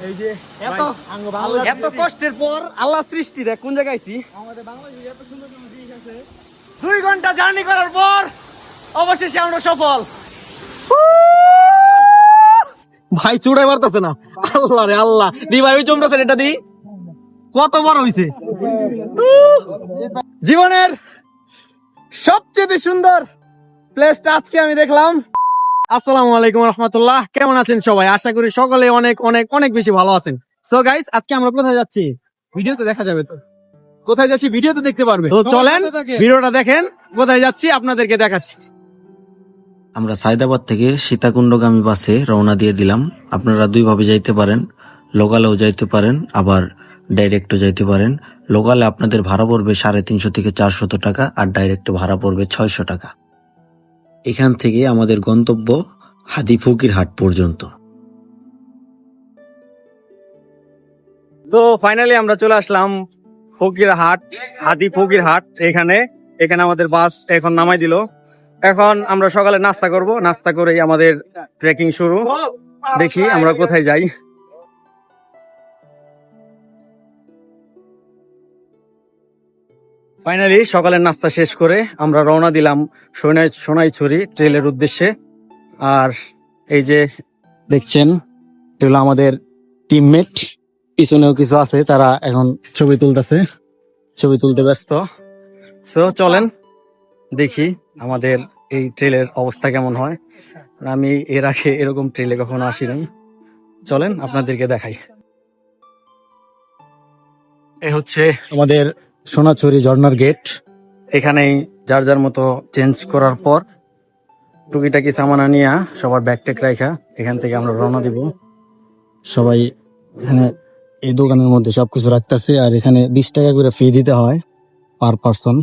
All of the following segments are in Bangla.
এই যে এত কষ্টের পর আল্লাহ সৃষ্টি দেখ কোন জায়গায় আইছি। আমাদের বাংলাদেশে এত সুন্দর সুন্দর জিনিস আছে। 2 ঘন্টা জার্নি করার পর অবশেষে আমরা সফল। ভাই চুড়াই মারতেছে না, আল্লাহ রে আল্লাহ। দি ভাই ওই চমড়াছেন এটা দি, কত বড় হইছে। জীবনের সবচেয়ে সুন্দর প্লেসটা আজকে আমি দেখলাম। আসসালামু আলাইকুম রহমতুল্লাহ, কেমন আছেন সবাই? আশা করি সকলে অনেক অনেক অনেক বেশি ভালো আছেন। সো গাইস, আজকে আমরা কোথায় যাচ্ছি ভিডিওতে দেখা যাবে, তো কোথায় যাচ্ছি ভিডিওতে দেখতে পারবে। তো চলেন ভিডিওটা দেখেন, কোথায় যাচ্ছি আপনাদেরকে দেখাচ্ছি। আমরা সায়দাবাদ থেকে সীতাকুণ্ডগামী বাসে রওনা দিয়ে দিলাম। আপনারা দুইভাবে যাইতে পারেন, লোকালেও যাইতে পারেন, আবার ডাইরেক্টও যাইতে পারেন। লোকালে আপনাদের ভাড়া পড়বে 350 থেকে 400 টাকা, আর ডাইরেক্ট ভাড়া পড়বে 600 টাকা। এখান থেকে আমাদের গন্তব্য হাদি ফকিরহাট পর্যন্ত। তো ফাইনালি আমরা চলে আসলাম ফকিরহাট, হাদি ফকিরহাট। এখানে আমাদের বাস এখন নামাই দিল। এখন আমরা সকালে নাস্তা করব, নাস্তা করেই আমাদের ট্রেকিং শুরু। দেখি আমরা কোথায় যাই। ফাইনালি সকালের নাস্তা শেষ করে আমরা রওনা দিলাম সোনাইছড়ি ট্রেলের উদ্দেশ্যে। আর এই যে দেখছেন, এগুলো আমাদের টিমমেট, পিছনেও কিছু আছে, তারা এখন ছবি তুলতে ব্যস্ত। তো চলেন দেখি আমাদের এই ট্রেলের অবস্থা কেমন হয়। আমি এর আগে এরকম ট্রেলে কখনো আসিনি, চলেন আপনাদেরকে দেখাই। এ হচ্ছে আমাদের সোনাছড়ি ঝর্ণার গেট। এখানেই যার যার মতো চেঞ্জ করার পর টুকিটাকি সামানা নিয়ে সবার ব্যাগ ট্যাগ রাখা এখান থেকে আমরা রওনা দিব। সবাই এখানে এই দোকানের মধ্যে সবকিছু রাখতেছে, আর এখানে 20 টাকা করে ফি দিতে হয় পার পার্সন।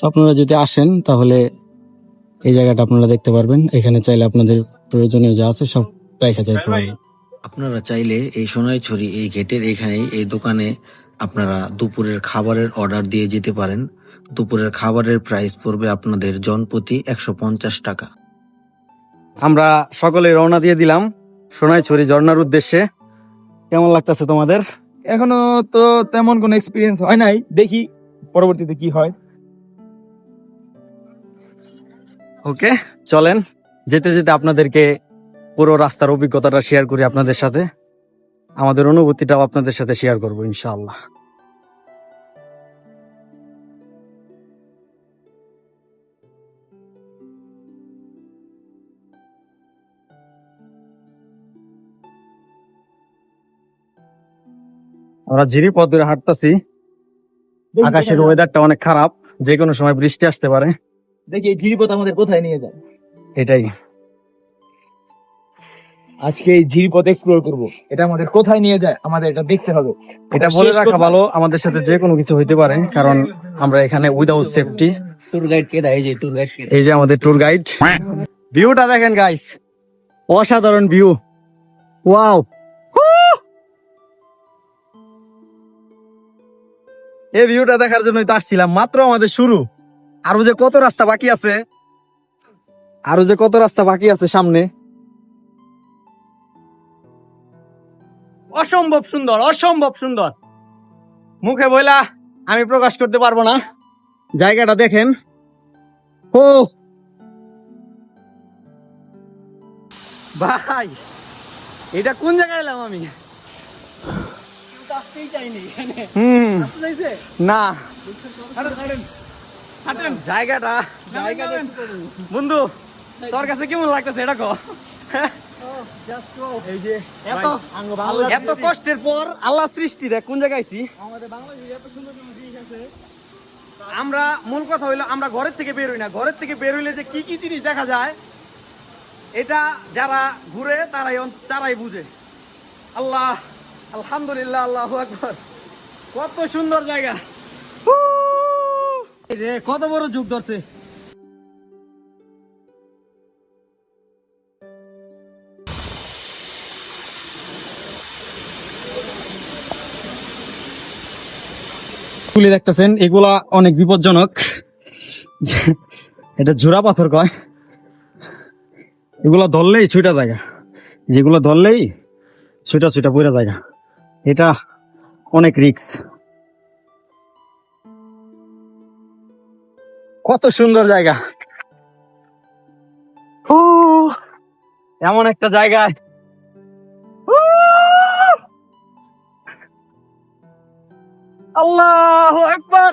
আপনারা যদি আসেন তাহলে এই জায়গাটা আপনারা দেখতে পারবেন। এখানে চাইলে আপনাদের প্রয়োজনীয় যা আছে সব রেখে যেতে পারবেন। আপনারা চাইলে এই সোনাইছড়ি এই গেটের এখানেই এই দোকানে আপনারা দুপুরের খাবারের অর্ডার দিয়ে যেতে পারেন। দুপুরের খাবারের প্রাইস পড়বে আপনাদের জনপ্রতি 150 টাকা। আমরা সকলে রওনা দিয়ে দিলাম সোনাইছড়ি ঝর্ণার উদ্দেশ্যে। কেমন লাগতেছে তোমাদের? এখনো তো তেমন কোনো এক্সপিরিয়েন্স হয় নাই, দেখি পরবর্তীতে কি হয়। ওকে, চলেন যেতে যেতে আপনাদেরকে পুরো রাস্তার অভিজ্ঞতাটা শেয়ার করি আপনাদের সাথে। আমাদের অনুভূতিটাও আপনাদের সাথে শেয়ার করবো ইনশাআল্লাহ। আমরা ঝিরি পথ ধরে হাঁটতেছি। আকাশের ওয়েদারটা অনেক খারাপ, যে কোনো সময় বৃষ্টি আসতে পারে। দেখি এই ঝিরিপথ আমাদের কোথায় নিয়ে যায়। এটাই আজকে এই ঝিরিপথ এক্সপ্লোর করব, এটা আমাদের কোথায় নিয়ে যায় আমাদের এটা দেখতে হবে। এটা বলে রাখা ভালো, আমাদের সাথে যে কোনো কিছু হইতে পারে, কারণ আমরা এখানে উইদাউট সেফটি। ট্যুর গাইড কে দেয়? এই যে ট্যুর গাইড কে? এই যে আমাদের ট্যুর গাইড। ভিউটা দেখেন গাইস, অসাধারণ ভিউ। ওয়াও, এই ভিউটা দেখার জন্যই তো আসছিলাম। মাত্র আমাদের শুরু, আরো যে কত রাস্তা বাকি আছে, সামনে। অসম্ভব সুন্দর, মুখে বইলা আমি প্রকাশ করতে পারবো না। জায়গাটা দেখেন। ও ভাই, এটা কোন জায়গায় এলাম আমি? না, জায়গাটা বন্ধু তোর কাছে কেমন লাগতেছে এটা কো? এত কষ্টের পর আল্লাহ সৃষ্টি দেখ কোন জায়গায় আইছি। আমাদের বাংলাদেশে এত সুন্দর সুন্দর জিনিস আছে। আমরা মূল কথা হইলো আমরা ঘরের থেকে বের হই না। ঘরের থেকে বের হইলে যে কি কি জিনিস দেখা যায়, এটা যারা ঘুরে তারাই বুঝে। আল্লাহ, আলহামদুলিল্লাহ, আল্লাহু আকবার। কত সুন্দর জায়গা, কত বড় যুগ ধরছে। তুলে দেখতেছেন, এগুলা অনেক বিপজ্জনক। এটা জোড়া পাথর কয়, এগুলা ধরলেই ছুটা জায়গা, যেগুলো ধরলেই ছুটা ছুটা পড়ে জায়গা, এটা অনেক রিস্ক। কত সুন্দর জায়গা, এমন একটা জায়গায় আল্লাহু আকবার।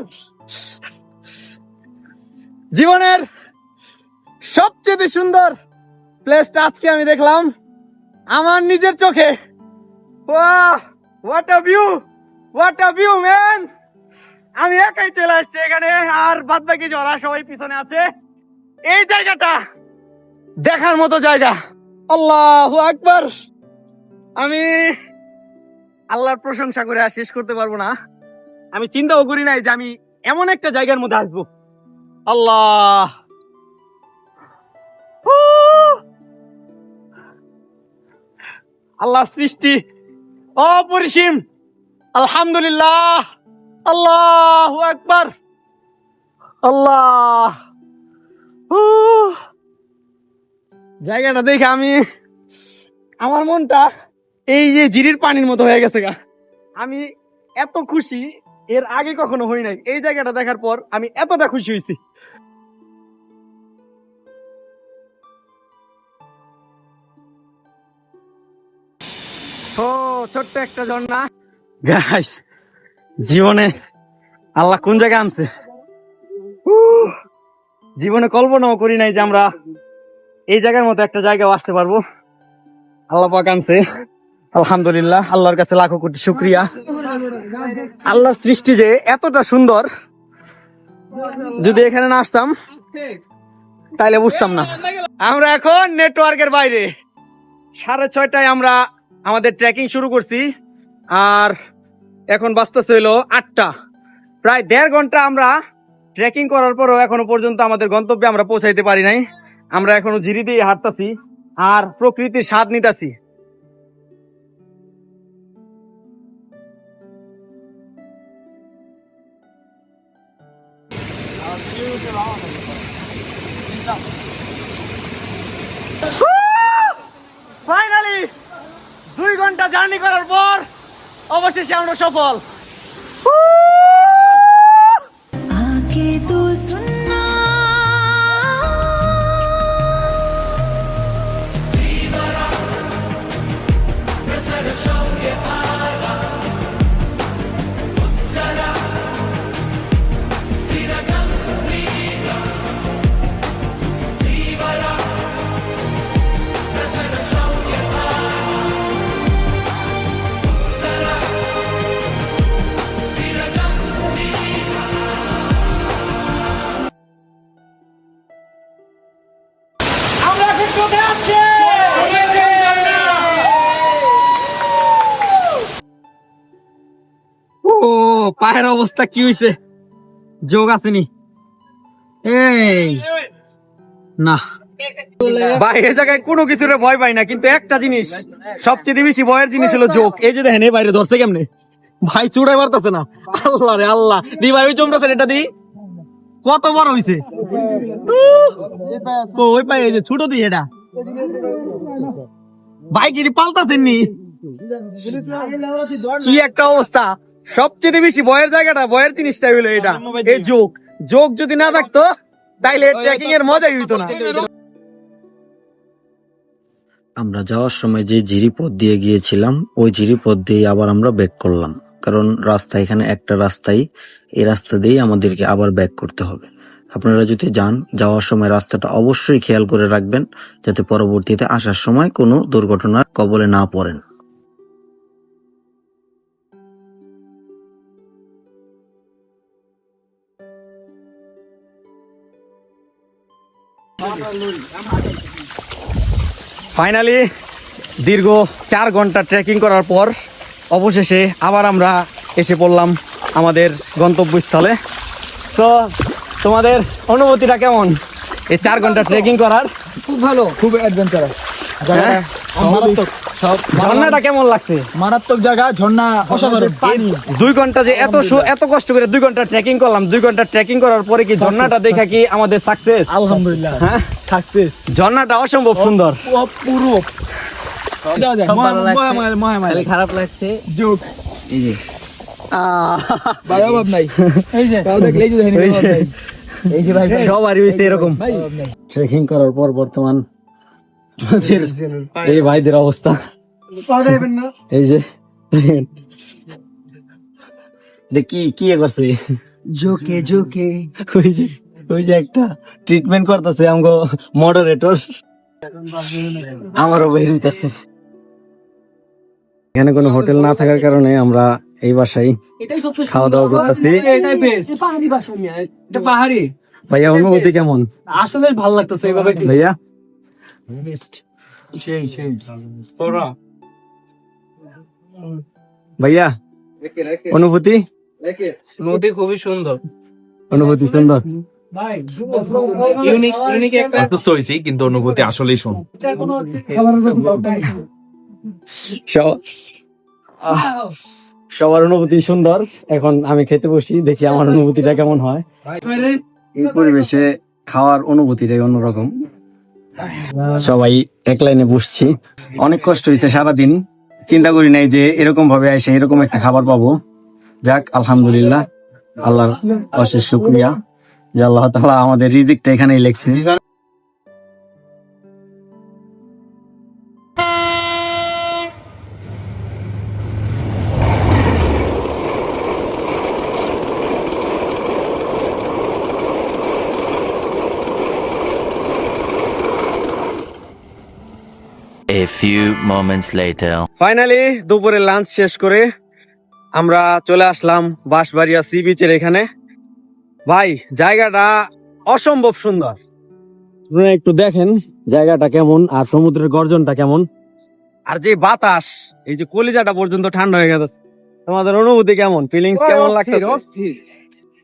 জীবনের সবচেয়ে সুন্দর প্লেসটা আজকে আমি দেখলাম আমার নিজের চোখে। ওয়াহ, what a view, what a view man. আমি একাই চলে আসছি এখানে, আর বাদ বাকি যারা সবাই পিছনে আছে। এই জায়গাটা দেখার মতো জায়গা। আল্লাহু আকবার। আমি আল্লাহর প্রশংসা করে আর শেষ করতে পারবো না। আমি চিন্তাও করি নাই যে আমি এমন একটা জায়গার মধ্যে আসবো। আল্লাহ, আল্লাহ সৃষ্টি অপরিসীম। আলহামদুলিল্লাহ, আল্লাহু আকবার। আল্লাহ, জায়গাটা দেখে আমার মনটা এই যে ঝিরির পানির মতো হয়ে গেছে গা। আমি এত খুশি এর আগে কখনো হই নাই। এই জায়গাটা দেখার পর আমি এতটা খুশি হয়েছি। ও ছোট্ট একটা ঝর্ণা গাইস, জীবনে আল্লাহ কোন জায়গায় আনছে। জীবনে কল্পনাও করি নাই যে আমরা এই জায়গার মতো একটা জায়গায় আসতে পারবো। আল্লাহ পাক আনছে, আলহামদুলিল্লাহ। আল্লাহর কাছে লাখো কোটি শুকরিয়া। আল্লাহর সৃষ্টি যে এতটা সুন্দর, যদি এখানে না আসতাম তাইলে বুঝতাম না। আমরা এখন নেটওয়ার্কের বাইরে, 6:30টায় আমরা আমাদের ট্রেকিং শুরু করছি, আর এখন বাজতেছে হইলো 8টা। প্রায় 1.5 ঘন্টা আমরা ট্রেকিং করার পরও এখনো পর্যন্ত আমাদের গন্তব্যে আমরা পৌঁছাইতে পারি নাই। আমরা এখনো ঝিরি দিয়ে হাঁটতাছি আর প্রকৃতির স্বাদ নিতাছি। ফাইনালি 2 ঘন্টা জার্নি করার পর অবশেষে আমরা সফল। आके तू सुनना আমরা এখন কোথায় আছি? ও পায়ের অবস্থা কি হইছে? যোগ আসেনি? এই না ভাই, এই জায়গায় কোনো কিছুর ভয় পাই না, কিন্তু একটা জিনিস সবচেয়ে বেশি ভয়ের জিনিস হলো যোগ। এই যে দেখেন, এই বাইরে ধরছে কেমনে ভাই, চুড়াই পারতেছে না। আল্লাহ রে আল্লাহ, দি ভাই ওই চমড়াছেন, এটা দি কত বড় হইছে। ওই পাই এই যে ছোট দি, এটা ভাই কি পাল্টাছেন নি? কি একটা অবস্থা। সবচেয়ে বেশি ভয়ের জায়গাটা, ভয়ের জিনিসটা হইলো এটা, এই যোগ। যোগ যদি না থাকতো তাইলে ট্রেকিং এর মজাই হইতো না। আমরা যাওয়ার সময় যে জিরিপথ দিয়ে গিয়েছিলাম, ওই জিরিপথ দিয়ে আবার আমরা ব্যাক করলাম, কারণ রাস্তা এখানে একটা রাস্তাই, এই রাস্তা দিয়েই আমাদেরকে আবার ব্যাক করতে হবে। আপনারা যদি যান, যাওয়ার সময় রাস্তাটা অবশ্যই খেয়াল করে রাখবেন, যাতে পরবর্তীতে আসার সময় কোনো দুর্ঘটনার কবলে না পড়েন। ফাইনালি দীর্ঘ 4 ঘন্টা ট্রেকিং করার পর অবশেষে আবার আমরা এসে পড়লাম আমাদের গন্তব্যস্থলে। সো তোমাদের অনুভূতিটা কেমন এই 4 ঘন্টা ট্রেকিং করার? খুব ভালো, খুব অ্যাডভেঞ্চারাস হ্যাঁ? মারাত্মক, সব ঝর্ণাটা কেমন লাগছে? মারাত্মক জায়গা, ঝর্ণা অসাধারণ। পানি 2 ঘন্টা যে এত কষ্ট করে 2 ঘন্টা ট্রেকিং করলাম, 2 ঘন্টা ট্রেকিং করার পরে কি ঝর্ণাটা দেখা কি আমাদের সাকসেস? আলহামদুলিল্লাহ, হ্যাঁ, সাকসেস, ঝর্ণাটা অসম্ভব সুন্দর, অপূর্ব। খারাপ লাগছে জোক এই যে ভাই অভাব নাই এই যে তাও দেখলেই যে দেখেন অভাব নাই এই যে ভাই সবারই হয়েছে এরকম ট্রেকিং করার পর বর্তমান আমাদের এই ভাইদের অবস্থা এই যে কি কি করছে জোকে জোকে ওই যে একটা ট্রিটমেন্ট করতেছে আমগো মডারেটর আমারও বের হইতাছে। এখানে কোনো হোটেল না থাকার কারণে আমরা এই বাসায় খাওয়া দাওয়া করতেছি। এটাই বেস্ট পাহাড়ি বাসা নিয়ে এটা পাহাড়ি ভাইয়া অনুভূতি কেমন আসলে ভালো লাগতেছে এইভাবে ভাইয়া? বেস্ট সেই ভাইয়া অনুভূতি নদী খুবই সুন্দর অনুভূতি সুন্দর। ইউনিক একটা অসুস্থ হয়েছি কিন্তু অনুভূতি আসলেই শুন সবার অনুভূতি সুন্দর। এখন আমি খেতে বসি, দেখি আমার অনুভূতিটা কেমন হয়। এই পরিবেশে খাওয়ার অনুভূতিটাই অন্যরকম। সবাই এক লাইনে বসছি, অনেক কষ্ট হয়েছে সারাদিন, চিন্তা করি নাই যে এরকম ভাবে এসে এরকম একটা খাবার পাবো। যাক আলহামদুলিল্লাহ, আল্লাহর অশেষ শুকরিয়া যে আল্লাহ তাআলা আমাদের রিজিকটা এখানেই লেখছে। A few moments later. Finally দুপুরে লাঞ্চ শেষ করে আমরা চলে আসলাম বাঁশবাড়িয়া সি বিচের এখানে। ভাই জায়গাটা অসম্ভব সুন্দর, আপনারা একটু দেখেন জায়গাটা কেমন আর সমুদ্রের গর্জনটা কেমন, আর যে বাতাস, এই যে কলিজাটা পর্যন্ত ঠান্ডা হয়ে গেছে। তোমাদের অনুভূতি কেমন, ফিলিংস কেমন লাগতেছে?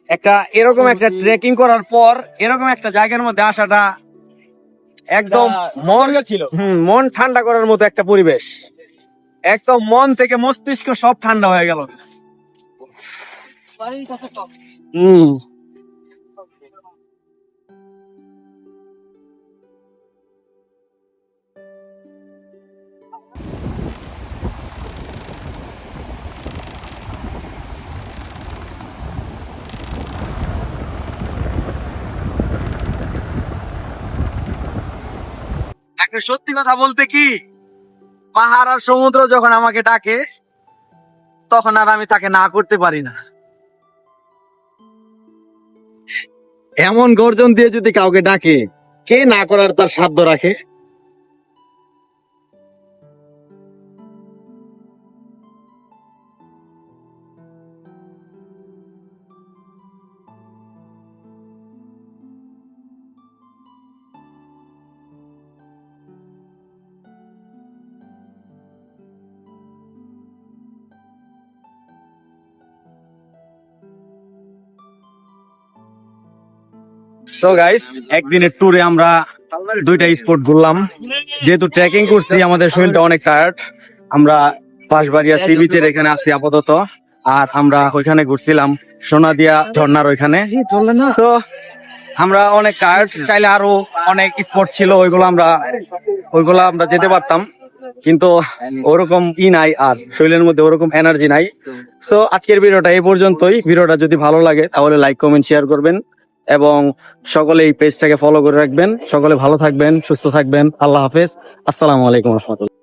একটা এরকম একটা ট্রেকিং করার পর এরকম একটা জায়গার মধ্যে আসাটা একদম মন ছিল, মন ঠান্ডা করার মতো একটা পরিবেশ। একদম মন থেকে মস্তিষ্ক সব ঠান্ডা হয়ে গেল। একটা সত্যি কথা বলতে কি, পাহাড় আর সমুদ্র যখন আমাকে ডাকে তখন আর আমি তাকে না করতে পারি না। এমন গর্জন দিয়ে যদি কাউকে ডাকে, কে না করার তার সাধ্য রাখে? সো গাইস, একদিনের ট্যুরে আমরা দুইটা স্পট ঘুরলাম। যেহেতু ট্রেকিং করছি, আমাদের শরীরটা অনেক টায়ার্ড। আমরা বাঁশবাড়িয়া সি বিচের এখানে আছি আপাতত, আর আমরা ওইখানে ঘুরছিলাম সোনাদিয়া ঝর্ণার ওইখানে। তো আমরা অনেক টায়ার্ড, চাইলে আরো অনেক স্পট ছিল, ওইগুলো আমরা যেতে পারতাম, কিন্তু ওরকম নাই, আর শরীরের মধ্যে ওরকম এনার্জি নাই। সো আজকের ভিডিওটা এই পর্যন্তই। ভিডিওটা যদি ভালো লাগে তাহলে লাইক, কমেন্ট, শেয়ার করবেন এবং সকলে এই পেজটাকে ফলো করে রাখবেন। সকলে ভালো থাকবেন, সুস্থ থাকবেন। আল্লাহ হাফেজ, আসসালামু আলাইকুম রহমতুল্লাহ।